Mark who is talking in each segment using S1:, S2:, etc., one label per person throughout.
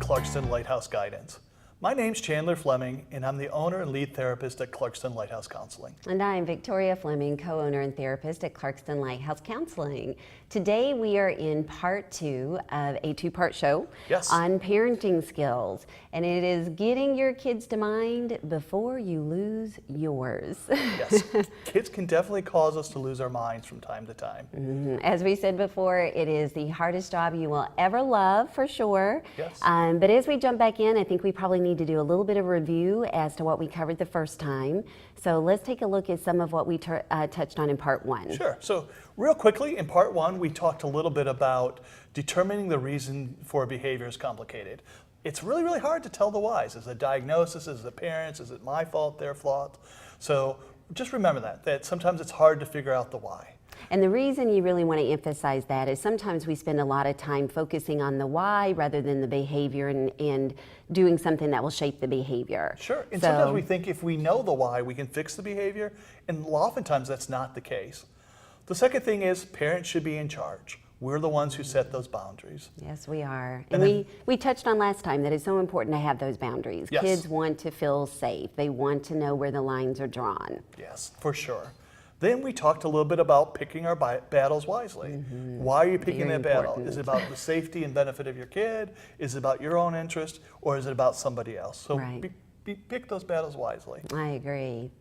S1: Clarkston Lighthouse Guidance. My name's Chandler Fleming, and I'm the owner and lead therapist at Clarkston Lighthouse Counseling.
S2: And I'm Victoria Fleming, co-owner and therapist at Clarkston Lighthouse Counseling. Today we are in part 2 of a 2-part show on parenting skills. And it is getting your kids to mind before you lose yours.
S1: Yes, kids can definitely cause us to lose our minds from time to time.
S2: As we said before, it is the hardest job you will ever love, for sure.
S1: Yes.
S2: But as we jump back in, I think we probably need to do a little bit of review as to what we covered the first time. So let's take a look at some of what we touched on in part 1.
S1: Sure. So real quickly, in part 1, we talked a little bit about determining the reason for a behavior is complicated. It's really, really hard to tell the whys. Is it a diagnosis? Is it the parents? Is it my fault, their fault? So just remember that sometimes it's hard to figure out the why.
S2: And the reason you really want to emphasize that is sometimes we spend a lot of time focusing on the why rather than the behavior and doing something that will shape the behavior.
S1: Sure, and sometimes we think if we know the why, we can fix the behavior, and oftentimes that's not the case. The second thing is parents should be in charge. We're the ones who set those boundaries.
S2: Yes, we are. And we touched on last time that it's so important to have those boundaries.
S1: Yes.
S2: Kids want to feel safe. They want to know where the lines are drawn.
S1: Yes, for sure. Then we talked a little bit about picking our battles wisely. Why are you picking that battle? Is it about the safety and benefit of your kid? Is it about your own interest? Or is it about somebody else? So pick those battles wisely.
S2: I agree.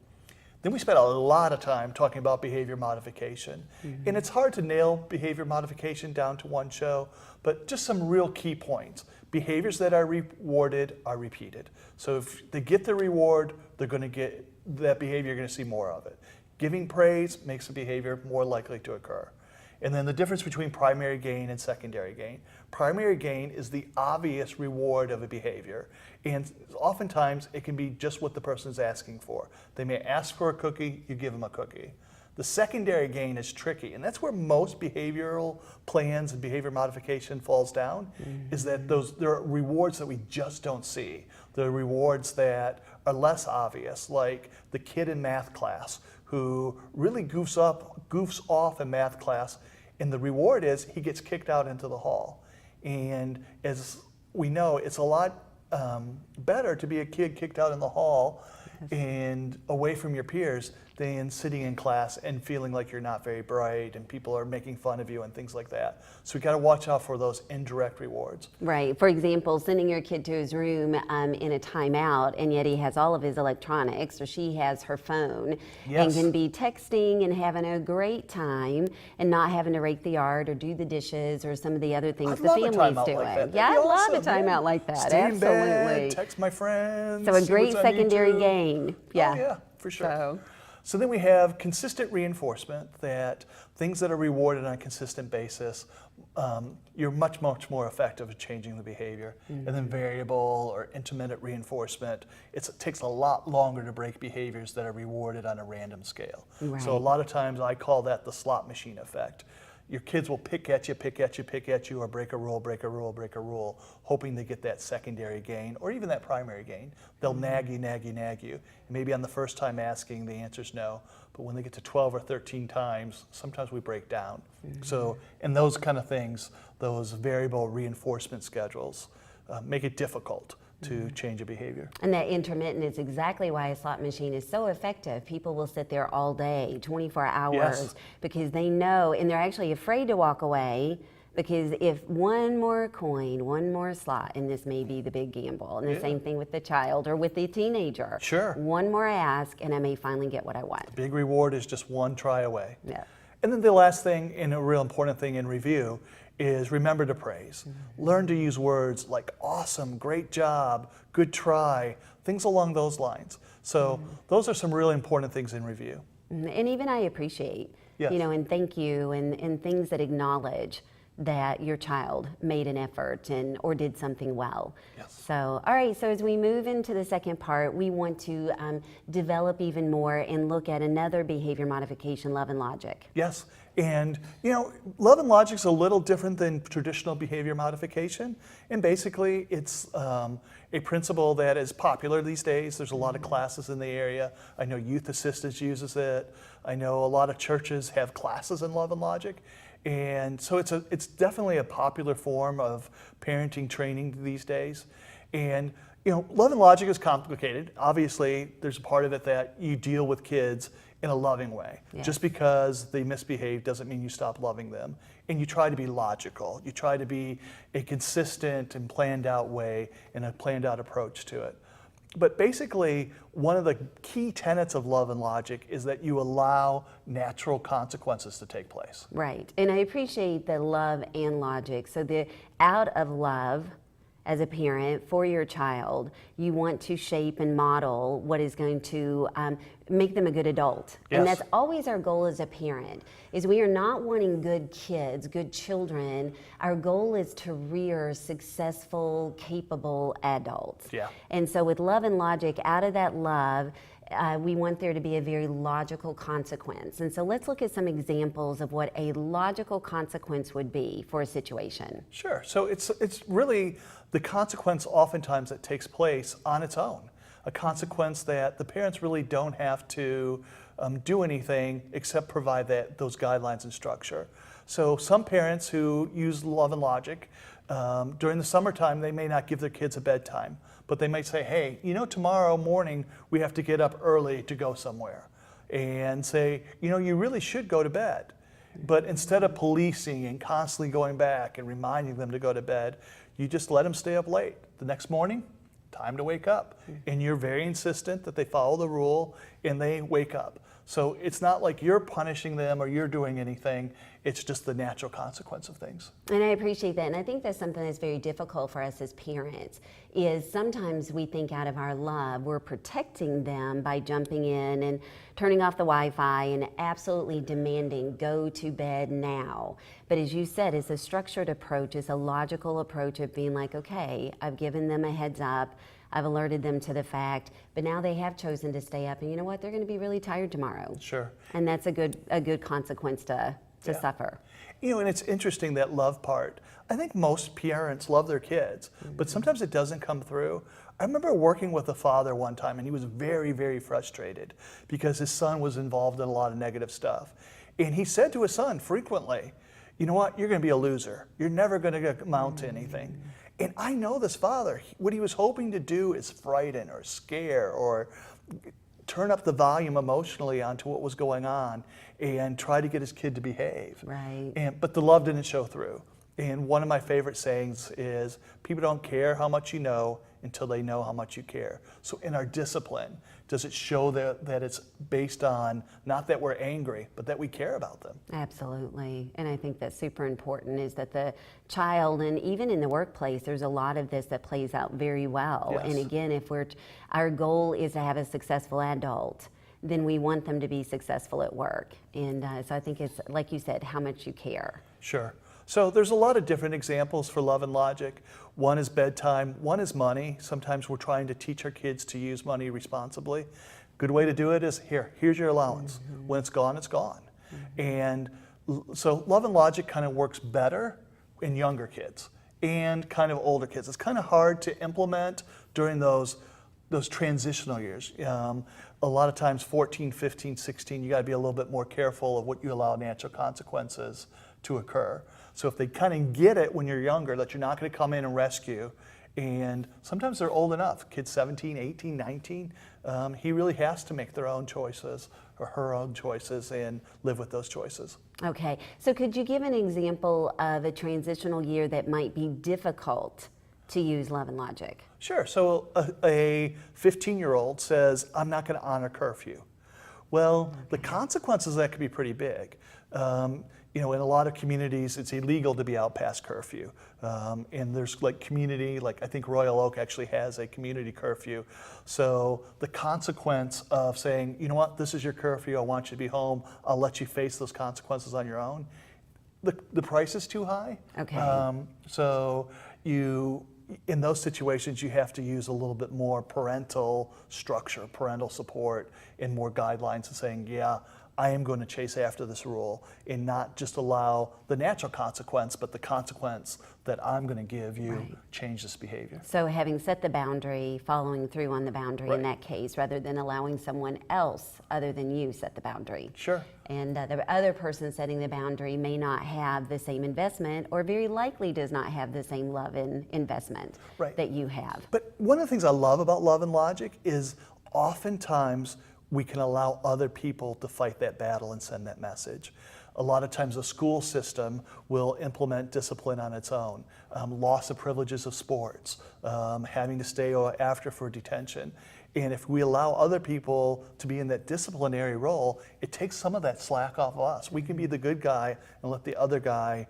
S1: Then we spent a lot of time talking about behavior modification. And it's hard to nail behavior modification down to one show, but just some real key points. Behaviors that are rewarded are repeated. So if they get the reward, they're going to get that behavior, you're going to see more of it. Giving praise makes a behavior more likely to occur. And then the difference between primary gain and secondary gain. Primary gain is the obvious reward of a behavior. And oftentimes it can be just what the person is asking for. They may ask for a cookie, you give them a cookie. The secondary gain is tricky, and that's where most behavioral plans and behavior modification falls down, is that there are rewards that we just don't see. There are rewards that are less obvious, like the kid in math class who really goofs off in math class, and the reward is he gets kicked out into the hall. And as we know, it's a lot better to be a kid kicked out in the hall and away from your peers than sitting in class and feeling like you're not very bright and people are making fun of you and things like that. So we got to watch out for those indirect rewards.
S2: Right. For example, sending your kid to his room in a timeout, and yet he has all of his electronics, or she has her phone, and can be texting and having a great time and not having to rake the yard or do the dishes or some of the other things the family's doing. Yeah, I love a timeout like that.
S1: Stay in
S2: Absolutely.
S1: bed, text my friends.
S2: So a great secondary gain. Yeah.
S1: Oh, yeah, for sure. So then we have consistent reinforcement, that things that are rewarded on a consistent basis, you're much, much more effective at changing the behavior. And then variable or intermittent reinforcement, it takes a lot longer to break behaviors that are rewarded on a random scale. Right. So a lot of times I call that the slot machine effect. Your kids will pick at you, or break a rule, hoping to get that secondary gain or even that primary gain. They'll nag you. And maybe on the first time asking, the answer's no. But when they get to 12 or 13 times, sometimes we break down. So, and those kind of things, those variable reinforcement schedules, make it difficult to change a behavior.
S2: And that intermittent is exactly why a slot machine is so effective. People will sit there all day, 24 hours, because they know, and they're actually afraid to walk away, because if one more coin, one more slot, and this may be the big gamble, and the same thing with the child or with the teenager.
S1: Sure.
S2: One more ask, and I may finally get what I want.
S1: The big reward is just one try away.
S2: Yeah.
S1: And then the last thing, and a real important thing in review, is remember to praise. Learn to use words like awesome, great job, good try, things along those lines. So those are some really important things in review.
S2: And even I appreciate, and thank you, and things that acknowledge that your child made an effort or did something well.
S1: Yes.
S2: So, all right, so as we move into the second part, we want to develop even more and look at another behavior modification, love and logic.
S1: Yes, and love and logic is a little different than traditional behavior modification, and basically it's a principle that is popular these days. There's a lot of classes in the area. I know Youth Assistance uses it. I know a lot of churches have classes in love and logic. And so it's definitely a popular form of parenting training these days. And love and logic is complicated. Obviously, there's a part of it that you deal with kids in a loving way.
S2: Yes.
S1: Just because they misbehave doesn't mean you stop loving them. And you try to be logical. You try to be a consistent and planned out way and a planned out approach to it. But basically, one of the key tenets of love and logic is that you allow natural consequences to take place.
S2: Right. And I appreciate the love and logic. So the out of love, as a parent for your child, you want to shape and model what is going to make them a good adult.
S1: Yes.
S2: And that's always our goal as a parent, is we are not wanting good kids, good children. Our goal is to rear successful, capable adults.
S1: Yeah.
S2: And so with love and logic, out of that love, we want there to be a very logical consequence. And so let's look at some examples of what a logical consequence would be for a situation.
S1: Sure. So it's really the consequence oftentimes that takes place on its own, a consequence that the parents really don't have to do anything except provide those guidelines and structure. So some parents who use love and logic, during the summertime, they may not give their kids a bedtime, but they might say, hey, tomorrow morning we have to get up early to go somewhere, and say, you really should go to bed. But instead of policing and constantly going back and reminding them to go to bed, you just let them stay up late. The next morning, time to wake up. And you're very insistent that they follow the rule and they wake up. So it's not like you're punishing them or you're doing anything. It's just the natural consequence of things.
S2: And I appreciate that. And I think that's something that's very difficult for us as parents, is sometimes we think out of our love, we're protecting them by jumping in and turning off the Wi-Fi and absolutely demanding, go to bed now. But as you said, it's a structured approach, it's a logical approach of being like, okay, I've given them a heads up, I've alerted them to the fact, but now they have chosen to stay up, and you know what, they're going to be really tired tomorrow.
S1: Sure.
S2: And that's a good consequence to suffer.
S1: And it's interesting, that love part. I think most parents love their kids, but sometimes it doesn't come through. I remember working with a father one time, and he was very, very frustrated because his son was involved in a lot of negative stuff. And he said to his son frequently, you know what, you're going to be a loser. You're never going to amount to anything. And I know this father, what he was hoping to do is frighten or scare or turn up the volume emotionally onto what was going on and try to get his kid to behave.
S2: Right.
S1: But the love didn't show through. And one of my favorite sayings is, people don't care how much you know until they know how much you care. So in our discipline, does it show that it's based on, not that we're angry, but that we care about them?
S2: Absolutely. And I think that's super important, is that the child, and even in the workplace, there's a lot of this that plays out very well.
S1: Yes.
S2: And again, if our goal is to have a successful adult, then we want them to be successful at work. And so I think it's, like you said, how much you care.
S1: Sure. So there's a lot of different examples for love and logic. One is bedtime, one is money. Sometimes we're trying to teach our kids to use money responsibly. Good way to do it is, here's your allowance. When it's gone, it's gone. And so love and logic kind of works better in younger kids and kind of older kids. It's kind of hard to implement during those transitional years. A lot of times 14, 15, 16, you got to be a little bit more careful of what you allow natural consequences to occur. So if they kind of get it when you're younger, that you're not going to come in and rescue, and sometimes they're old enough, kids 17, 18, 19, he really has to make their own choices or her own choices and live with those choices.
S2: Okay, so could you give an example of a transitional year that might be difficult to use love and logic?
S1: Sure. So a 15-year-old says, I'm not going to honor curfew. Well, the consequences of that could be pretty big. In a lot of communities, it's illegal to be out past curfew. And there's community, I think Royal Oak actually has a community curfew. So the consequence of saying, you know what, this is your curfew, I want you to be home, I'll let you face those consequences on your own. The price is too high.
S2: Okay.
S1: So in those situations, you have to use a little bit more parental structure, parental support, and more guidelines and saying, yeah, I am going to chase after this rule and not just allow the natural consequence, but the consequence that I'm going to give you change this behavior.
S2: So having set the boundary, following through on the boundary in that case, rather than allowing someone else other than you set the boundary.
S1: Sure.
S2: And the other person setting the boundary may not have the same investment, or very likely does not have the same love and investment that you have.
S1: But one of the things I love about love and logic is oftentimes we can allow other people to fight that battle and send that message. A lot of times the school system will implement discipline on its own, loss of privileges of sports, having to stay after for detention. And if we allow other people to be in that disciplinary role, it takes some of that slack off of us. We can be the good guy and let the other guy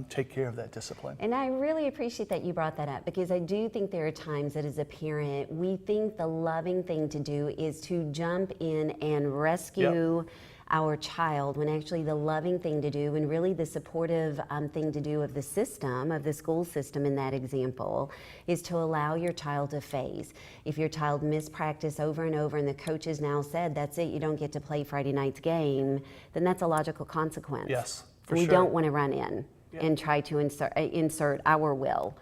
S1: take care of that discipline.
S2: And I really appreciate that you brought that up, because I do think there are times that as a parent, we think the loving thing to do is to jump in and rescue our child, when actually the loving thing to do and really the supportive thing to do of the system, of the school system in that example, is to allow your child to phase. If your child missed practice over and over and the coach has now said, that's it, you don't get to play Friday night's game, then that's a logical consequence.
S1: Yes, for
S2: we
S1: sure.
S2: don't want to run in and try to insert our will.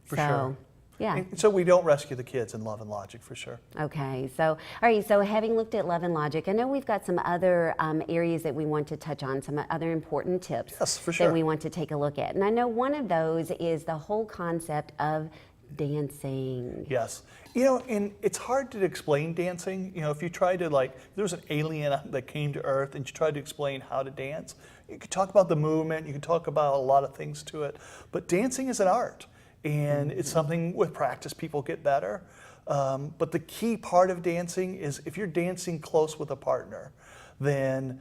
S1: For sure.
S2: Yeah.
S1: And so we don't rescue the kids in love and logic, for sure.
S2: Okay, so all right, so having looked at love and logic, I know we've got some other areas that we want to touch on, some other important tips that we want to take a look at. And I know one of those is the whole concept of dancing.
S1: Yes. You know, and it's hard to explain dancing. You know, if you try to, like, if there was an alien that came to Earth and you tried to explain how to dance, you could talk about the movement, you could talk about a lot of things to it, but dancing is an art. And it's something with practice people get better. But the key part of dancing is if you're dancing close with a partner, then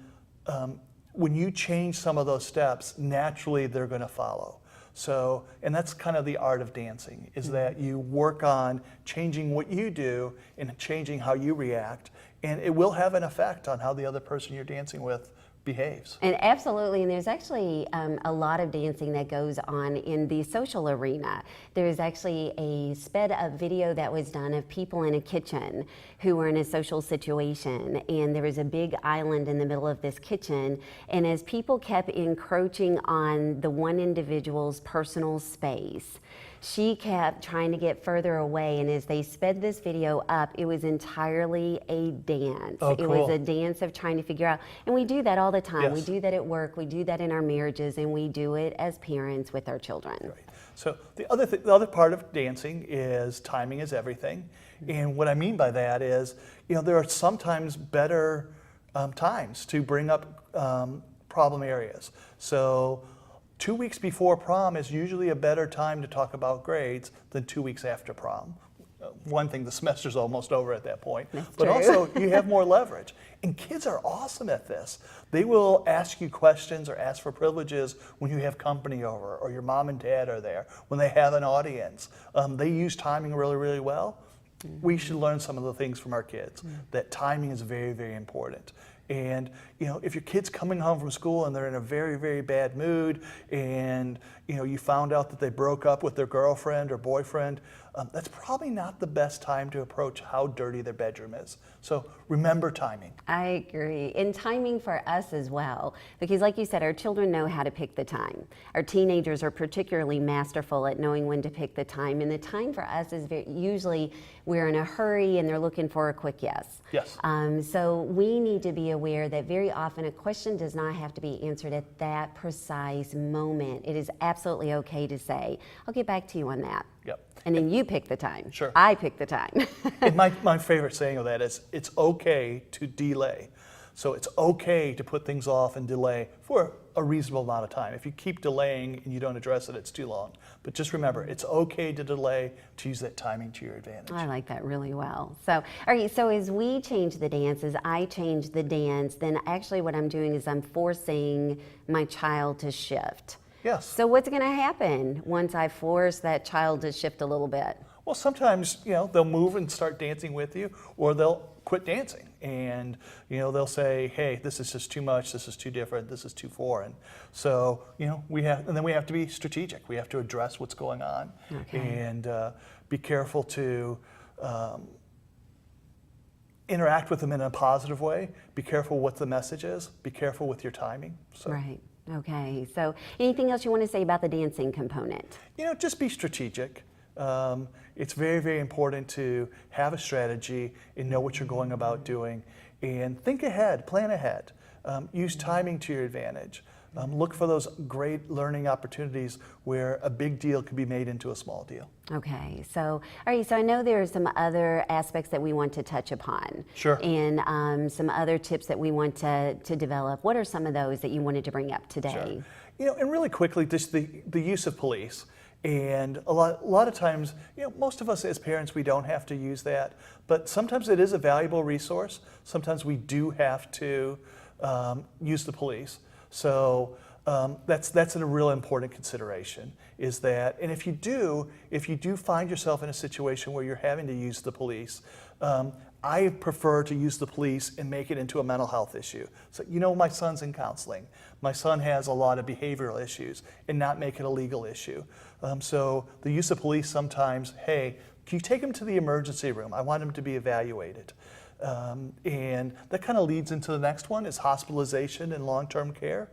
S1: when you change some of those steps, naturally they're going to follow. So, and that's kind of the art of dancing, is that you work on changing what you do and changing how you react, and it will have an effect on how the other person you're dancing with behaves.
S2: And absolutely, and there's actually a lot of dancing that goes on in the social arena. There's actually a sped up video that was done of people in a kitchen who were in a social situation, and there was a big island in the middle of this kitchen, and as people kept encroaching on the one individual's personal space, she kept trying to get further away, and as they sped this video up, it was entirely a dance.
S1: Oh,
S2: It
S1: cool.
S2: was a dance of trying to figure out, and we do that all the time.
S1: Yes.
S2: We do that at work, we do that in our marriages, and we do it as parents with our children.
S1: Right. So the other part of dancing is timing is everything. And what I mean by that is, you know, there are sometimes better times to bring up problem areas. So 2 weeks before prom is usually a better time to talk about grades than 2 weeks after prom. One thing, the semester's almost over at that point, but also you have more leverage. And kids are awesome at this. They will ask you questions or ask for privileges when you have company over or your mom and dad are there, when they have an audience. They use timing really, really well. We should learn some of the things from our kids, that timing is very, very important. And you know, if your kid's coming home from school and they're in a very, very bad mood, and you know, you found out that they broke up with their girlfriend or boyfriend, that's probably not the best time to approach how dirty their bedroom is. So remember timing.
S2: I agree. And timing for us as well, because like you said, our children know how to pick the time. Our teenagers are particularly masterful at knowing when to pick the time, and the time for us is usually we're in a hurry and they're looking for a quick yes.
S1: Yes.
S2: So we need to be aware that very often a question does not have to be answered at that precise moment. It is absolutely okay to say, I'll get back to you on that.
S1: Yep.
S2: And then you pick the time.
S1: Sure.
S2: I pick the time.
S1: And my favorite saying of that is, it's okay to delay. So it's okay to put things off and delay for a reasonable amount of time. If you keep delaying and you don't address it, it's too long. But just remember, it's okay to delay, to use that timing to your advantage.
S2: I like that really well. So, all right, so as we change the dance, as I change the dance, then actually what I'm doing is I'm forcing my child to shift.
S1: Yes.
S2: So what's going to happen once I force that child to shift a little bit?
S1: Well, sometimes, you know, they'll move and start dancing with you, or they'll quit dancing. And, you know, they'll say, hey, this is just too much, this is too different, this is too foreign. So, you know, and then we have to be strategic. We have to address what's going on, interact with them in a positive way. Be careful what the message is. Be careful with your timing. So,
S2: Right. Okay. So anything else you want to say about the dancing component?
S1: Just be strategic. It's very, very important to have a strategy and know what you're going about doing, and think ahead, plan ahead. Use timing to your advantage. Look for those great learning opportunities where a big deal could be made into a small deal.
S2: Okay, so all right, so I know there are some other aspects that we want to touch upon.
S1: Sure.
S2: And some other tips that we want to develop. What are some of those that you wanted to bring up today?
S1: Sure. And really quickly, just the use of police. And a lot of times, most of us as parents, we don't have to use that, but sometimes it is a valuable resource. Sometimes we do have to use the police. So that's a real important consideration, is that, and if you do find yourself in a situation where you're having to use the police, I prefer to use the police and make it into a mental health issue. So, my son's in counseling. My son has a lot of behavioral issues, and not make it a legal issue. So the use of police sometimes, hey, can you take him to the emergency room? I want him to be evaluated. And that kind of leads into the next one, is hospitalization and long-term care.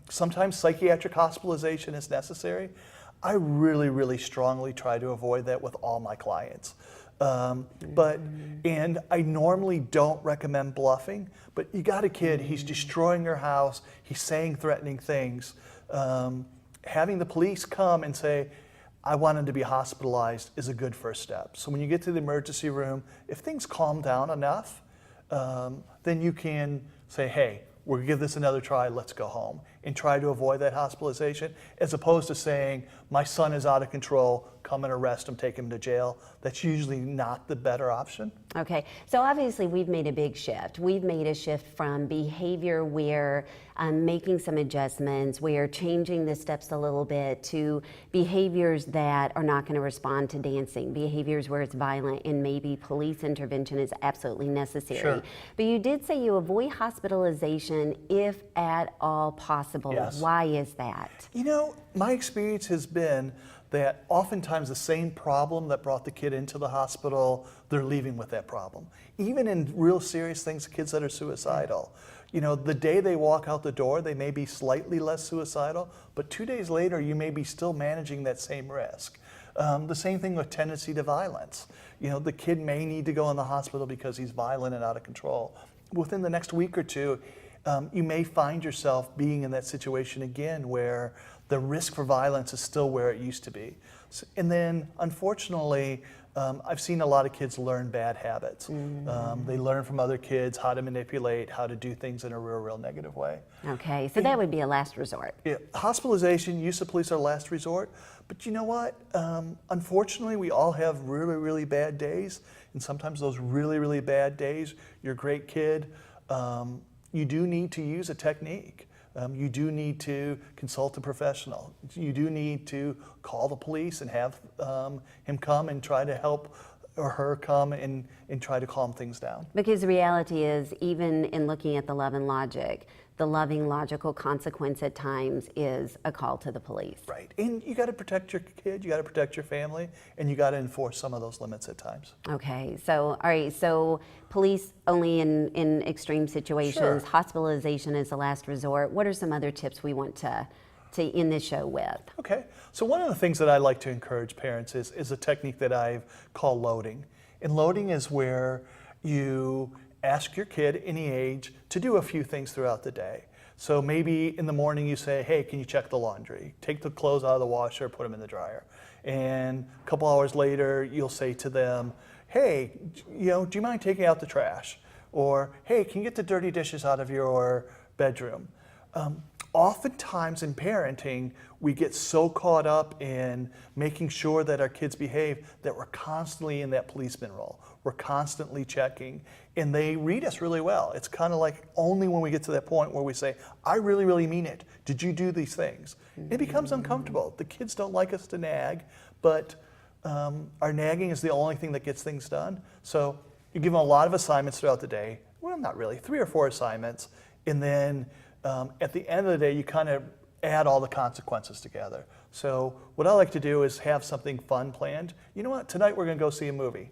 S1: Sometimes psychiatric hospitalization is necessary. I really, really strongly try to avoid that with all my clients. And I normally don't recommend bluffing, but you got a kid, he's destroying your house, he's saying threatening things. Having the police come and say, I want him to be hospitalized, is a good first step. So when you get to the emergency room, if things calm down enough, then you can say, hey, we'll give this another try, let's go home, and try to avoid that hospitalization, as opposed to saying, my son is out of control, come and arrest him, take him to jail. That's usually not the better option.
S2: Okay, so obviously we've made a big shift. We've made a shift from behavior where making some adjustments, where changing the steps a little bit, to behaviors that are not going to respond to dancing, behaviors where it's violent and maybe police intervention is absolutely necessary.
S1: Sure.
S2: But you did say you avoid hospitalization if at all possible.
S1: Yes.
S2: Why is that?
S1: My experience has been that oftentimes the same problem that brought the kid into the hospital, they're leaving with that problem. Even in real serious things, kids that are suicidal, the day they walk out the door, they may be slightly less suicidal, but 2 days later, you may be still managing that same risk. The same thing with tendency to violence. The kid may need to go in the hospital because he's violent and out of control. Within the next week or two, you may find yourself being in that situation again where the risk for violence is still where it used to be. And then, unfortunately, I've seen a lot of kids learn bad habits. They learn from other kids how to manipulate, how to do things in a real negative way.
S2: Okay, so that would be a last resort.
S1: Yeah, hospitalization, use of police are last resort. But you know what? Unfortunately, we all have really bad days. And sometimes those really bad days, you're a great kid, you do need to use a technique. You do need to consult a professional. You do need to call the police and have him come and try to help, or her come and try to calm things down.
S2: Because the reality is, even in looking at the love and logic, the loving, logical consequence at times is a call to the police.
S1: Right, and you got to protect your kid, you got to protect your family, and you got to enforce some of those limits at times.
S2: Okay, so all right, so police only in extreme situations.
S1: Sure.
S2: Hospitalization is the last resort. What are some other tips we want to end this show with?
S1: Okay, so one of the things that I like to encourage parents is a technique that I've called loading. And loading is where you ask your kid, any age, to do a few things throughout the day. So maybe in the morning you say, hey, can you check the laundry? Take the clothes out of the washer, put them in the dryer. And a couple hours later, you'll say to them, hey, do you mind taking out the trash? Or, hey, can you get the dirty dishes out of your bedroom? Oftentimes in parenting, we get so caught up in making sure that our kids behave that we're constantly in that policeman role. We're constantly checking, and they read us really well. It's kind of like only when we get to that point where we say, I really mean it. Did you do these things? It becomes uncomfortable. The kids don't like us to nag, but our nagging is the only thing that gets things done. So you give them a lot of assignments throughout the day. Well, not really, 3 or 4 assignments, and then at the end of the day, you kind of add all the consequences together. So what I like to do is have something fun planned. You know what, tonight we're gonna go see a movie.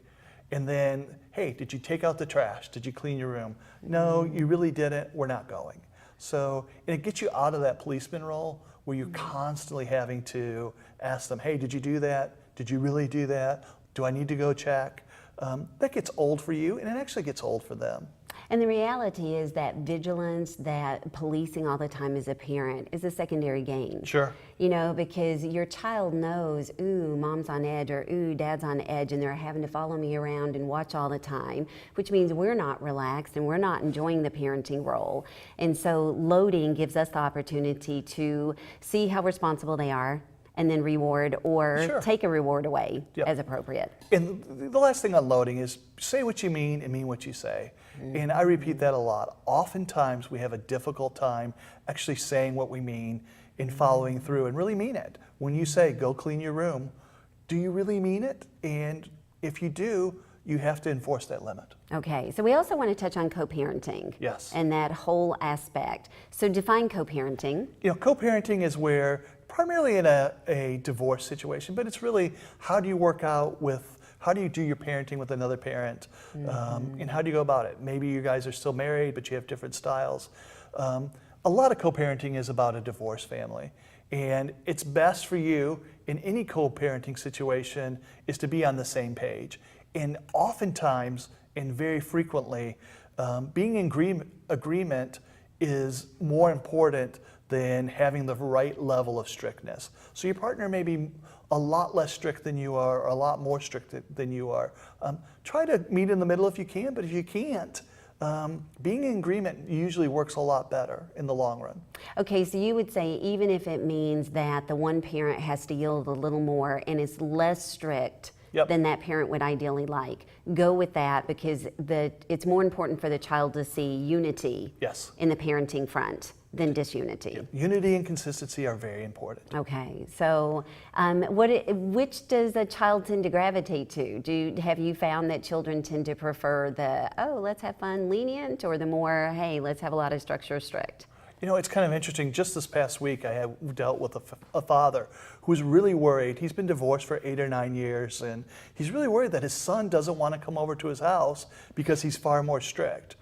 S1: And then hey, did you take out the trash? Did you clean your room? No, you really didn't. We're not going. So, and it gets you out of that policeman role where you're constantly having to ask them, hey, did you do that? Did you really do that? Do I need to go check? That gets old for you, and it actually gets old for them.
S2: And the reality is that vigilance, that policing all the time as a parent is a secondary gain.
S1: Sure.
S2: You know, because your child knows, ooh, mom's on edge, or ooh, dad's on edge, and they're having to follow me around and watch all the time, which means we're not relaxed and we're not enjoying the parenting role. And so loading gives us the opportunity to see how responsible they are, and then reward or take a reward away as appropriate.
S1: And the last thing on loading is say what you mean and mean what you say. And I repeat that a lot. Oftentimes we have a difficult time actually saying what we mean and following through and really mean it. When you say, go clean your room, do you really mean it? And if you do, you have to enforce that limit.
S2: Okay, so we also want to touch on co-parenting.
S1: Yes.
S2: And that whole aspect. So define co-parenting.
S1: You know, co-parenting is where, primarily in a divorce situation, but it's really how do you work out with, how do you do your parenting with another parent, and how do you go about it? Maybe you guys are still married, but you have different styles. A lot of co-parenting is about a divorced family, and it's best for you in any co-parenting situation is to be on the same page. And oftentimes, and very frequently, being in agreement is more important than having the right level of strictness. So your partner may be a lot less strict than you are, or a lot more strict than you are. Try to meet in the middle if you can, but if you can't, being in agreement usually works a lot better in the long run.
S2: Okay, so you would say even if it means that the one parent has to yield a little more and is less strict than that parent would ideally like, go with that because it's more important for the child to see unity in the parenting front than disunity.
S1: Unity and consistency are very important.
S2: Okay, so which does a child tend to gravitate to? Have you found that children tend to prefer the, oh, let's have fun, lenient, or the more, hey, let's have a lot of structure, strict?
S1: You know, it's kind of interesting. Just this past week, I have dealt with a father who's really worried. He's been divorced for 8 or 9 years, and he's really worried that his son doesn't want to come over to his house because he's far more strict.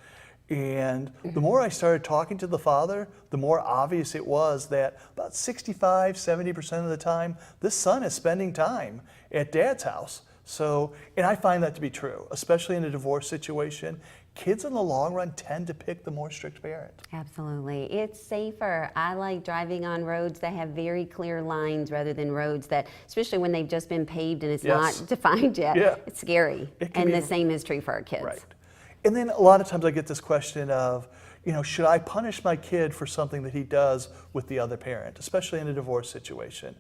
S1: And the more I started talking to the father, the more obvious it was that about 65, 70% of the time, this son is spending time at dad's house. So, and I find that to be true, especially in a divorce situation. Kids in the long run tend to pick the more strict parent. Absolutely.
S2: It's safer. I like driving on roads that have very clear lines rather than roads that, especially when they've just been paved and it's not defined yet, it's scary. And the same is true for our kids.
S1: Right. And then a lot of times I get this question of, you know, should I punish my kid for something that he does with the other parent, especially in a divorce situation?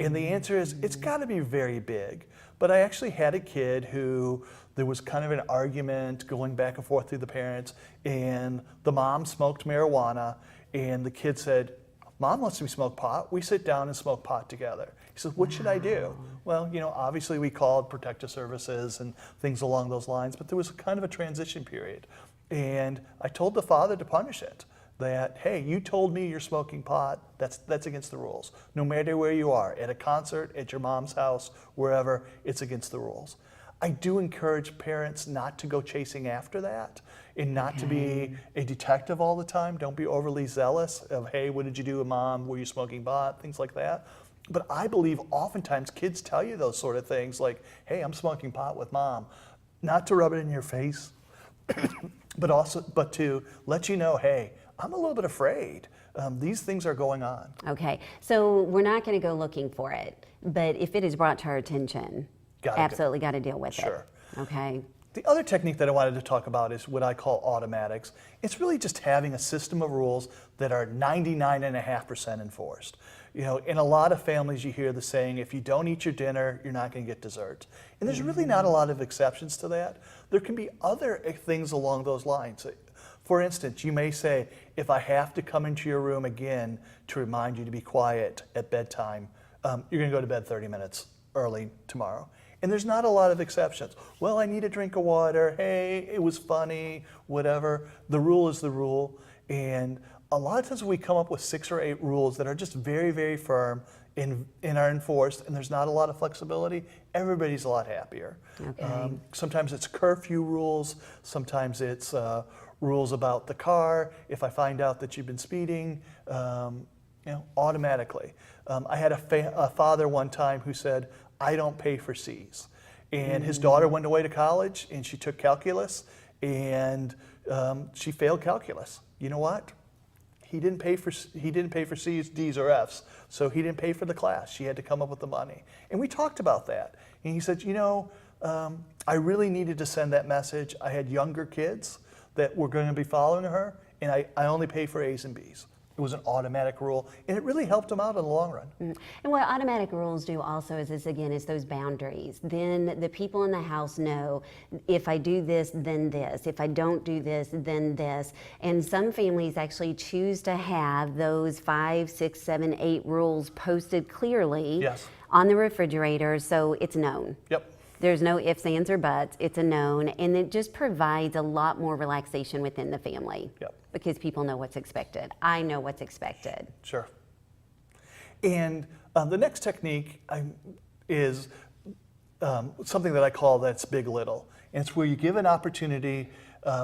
S1: And the answer is, it's got to be very big. But I actually had a kid who there was kind of an argument going back and forth through the parents, and the mom smoked marijuana, and the kid said, Mom lets me smoke pot. We sit down and smoke pot together. He says, what should I do? Well, you know, obviously we called protective services and things along those lines, but there was kind of a transition period. And I told the father to punish it. That, hey, you told me you're smoking pot, that's against the rules. No matter where you are, at a concert, at your mom's house, wherever, it's against the rules. I do encourage parents not to go chasing after that and not to be a detective all the time. Don't be overly zealous of, hey, what did you do with mom? Were you smoking pot? Things like that. But I believe oftentimes kids tell you those sort of things like, hey, I'm smoking pot with mom. Not to rub it in your face, but to let you know, hey, I'm a little bit afraid. These things are going on.
S2: Okay, so we're not going to go looking for it, but if it is brought to our attention, absolutely got to deal with it. Okay.
S1: The other technique that I wanted to talk about is what I call automatics. It's really just having a system of rules that are 99.5% enforced. You know, in a lot of families you hear the saying, if you don't eat your dinner, you're not going to get dessert. And there's really not a lot of exceptions to that. There can be other things along those lines. For instance, you may say, if I have to come into your room again to remind you to be quiet at bedtime, you're going to go to bed 30 minutes early tomorrow. And there's not a lot of exceptions. Well, I need a drink of water. Hey, it was funny, whatever. The rule is the rule. And a lot of times we come up with 6 or 8 rules that are just very, very firm and are enforced, and there's not a lot of flexibility, everybody's a lot happier.
S2: Okay.
S1: Sometimes it's curfew rules, sometimes it's rules about the car. If I find out that you've been speeding, automatically. I had a father one time who said, I don't pay for C's. And his daughter went away to college, and she took calculus, and she failed calculus. You know what? He didn't pay for C's, D's, or F's, so he didn't pay for the class. She had to come up with the money. And we talked about that. And he said, I really needed to send that message. I had younger kids that were going to be following her, and I only pay for A's and B's. It was an automatic rule, and it really helped him out in the long run.
S2: And what automatic rules do also is is those boundaries. Then the people in the house know, if I do this, then this. If I don't do this, then this. And some families actually choose to have those 5, 6, 7, 8 rules posted clearly on the refrigerator, so it's known.
S1: Yep.
S2: There's no ifs, ands, or buts. It's a known, and it just provides a lot more relaxation within the family.
S1: Yep.
S2: Because people know what's expected. I know what's expected.
S1: Sure. And the next technique is something that I call that's big little. And it's where you give an opportunity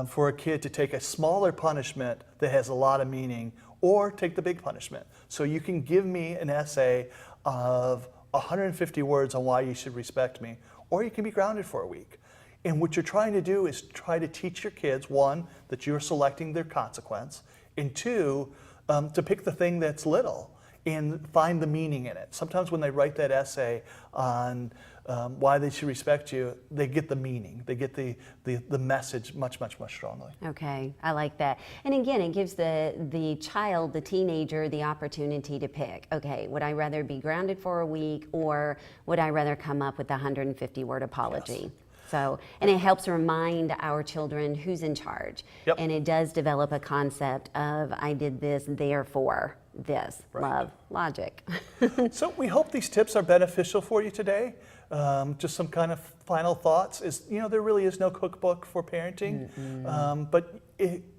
S1: for a kid to take a smaller punishment that has a lot of meaning, or take the big punishment. So you can give me an essay of 150 words on why you should respect me, or you can be grounded for a week. And what you're trying to do is try to teach your kids, one, that you're selecting their consequence, and two, to pick the thing that's little and find the meaning in it. Sometimes when they write that essay on why they should respect you, they get the meaning. They get the message much, much, much strongly.
S2: Okay, I like that. And again, it gives the child, the teenager, the opportunity to pick. Okay, would I rather be grounded for a week, or would I rather come up with a 150-word apology? Yes. So, and it helps remind our children who's in charge.
S1: Yep.
S2: And it does develop a concept of, I did this, therefore this.
S1: Right.
S2: Love, logic.
S1: So we hope these tips are beneficial for you today. Just some kind of final thoughts is, there really is no cookbook for parenting, but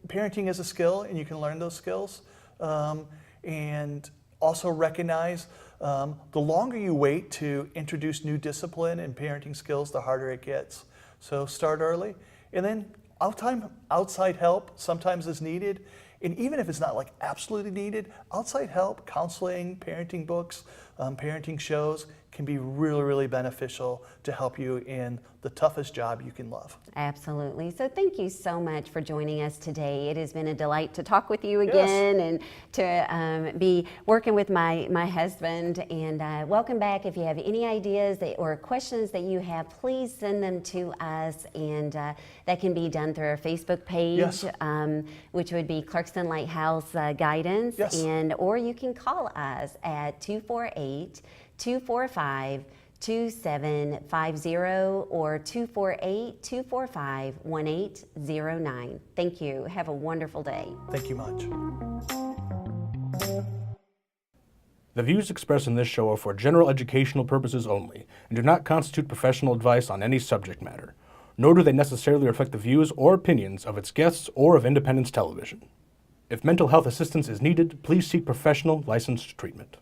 S1: parenting is a skill, and you can learn those skills. And also recognize the longer you wait to introduce new discipline and parenting skills, the harder it gets. So start early, and then outside help sometimes is needed. And even if it's not like absolutely needed, outside help, counseling, parenting books, parenting shows can be really, really beneficial to help you in the toughest job you can love.
S2: Absolutely. So thank you so much for joining us today. It has been a delight to talk with you again, and to be working with my husband. And welcome back. If you have any ideas or questions that you have, please send them to us. And that can be done through our Facebook page, which would be Clarkston Lighthouse Guidance. Or you can call us at 248-245-2750 or 248-245-1809. Thank you. Have a wonderful day.
S1: Thank you much.
S3: The views expressed in this show are for general educational purposes only and do not constitute professional advice on any subject matter, nor do they necessarily reflect the views or opinions of its guests or of Independence Television. If mental health assistance is needed, please seek professional licensed treatment.